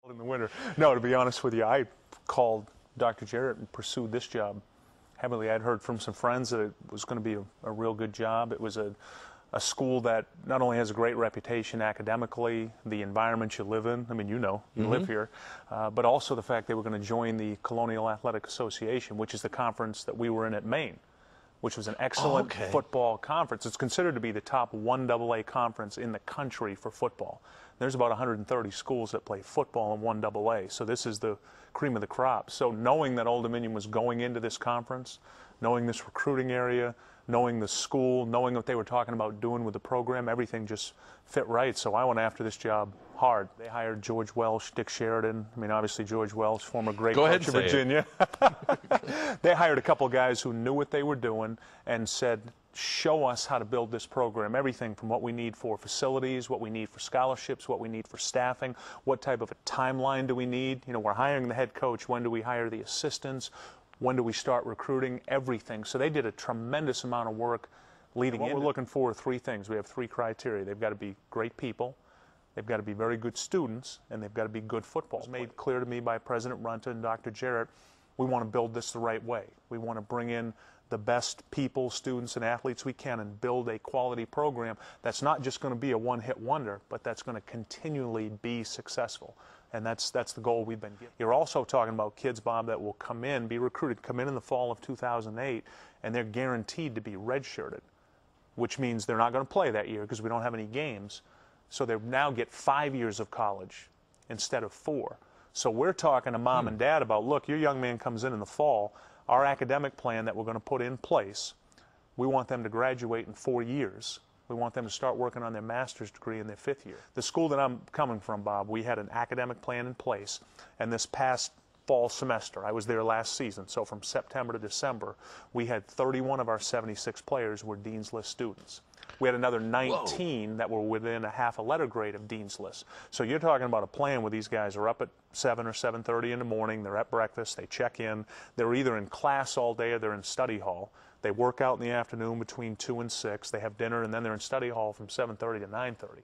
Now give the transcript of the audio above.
In the winter. No, to be honest with you, I called Dr. Jarrett and pursued this job heavily. I'd heard from some friends that it was going to be a real good job. It was a school that not only has a great reputation academically, the environment you live in, I mean, you live here, but also the fact they were going to join the Colonial Athletic Association, which is the conference that we were in at Maine, which was an excellent football conference. It's considered to be the top 1AA conference in the country for football. There's about 130 schools that play football in 1AA, so this is the cream of the crop. So knowing that Old Dominion was going into this conference, knowing this recruiting area, knowing the school, knowing what they were talking about doing with the program, everything just fit right. So I went after this job hard. They hired George Welsh, Dick Sheridan. I mean, obviously George Welsh, former great coach of Virginia. They hired a couple guys who knew what they were doing and said, show us how to build this program, everything from what we need for facilities, what we need for scholarships, what we need for staffing, what type of a timeline do we need. You know, we're hiring the head coach. When do we hire the assistants? When do we start recruiting? Everything. So they did a tremendous amount of work leading in. What we're looking for are three things. We have three criteria. They've got to be great people, they've got to be very good students, and they've got to be good football. It was made clear to me by President Runta and Dr. Jarrett, we want to build this the right way. We want to bring in the best people, students, and athletes we can and build a quality program that's not just going to be a one-hit wonder, but that's going to continually be successful. And that's the goal we've been given. You're also talking about kids, Bob, that will come in, be recruited, come in the fall of 2008, and they're guaranteed to be redshirted, which means they're not going to play that year because we don't have any games. So they now get 5 years of college instead of 4. So we're talking to mom and dad about, look, your young man comes in the fall, our academic plan that we're going to put in place, we want them to graduate in 4 years. We want them to start working on their master's degree in their 5th year. The school that I'm coming from, Bob, we had an academic plan in place, and this past fall semester, I was there last season, so from September to December, we had 31 of our 76 players were Dean's List students. We had another 19 that were within a half a letter grade of Dean's List. So you're talking about a plan where these guys are up at 7 or 7:30 in the morning, they're at breakfast, they check in, they're either in class all day or they're in study hall. They work out in the afternoon between 2 and 6, they have dinner, and then they're in study hall from 7:30 to 9:30.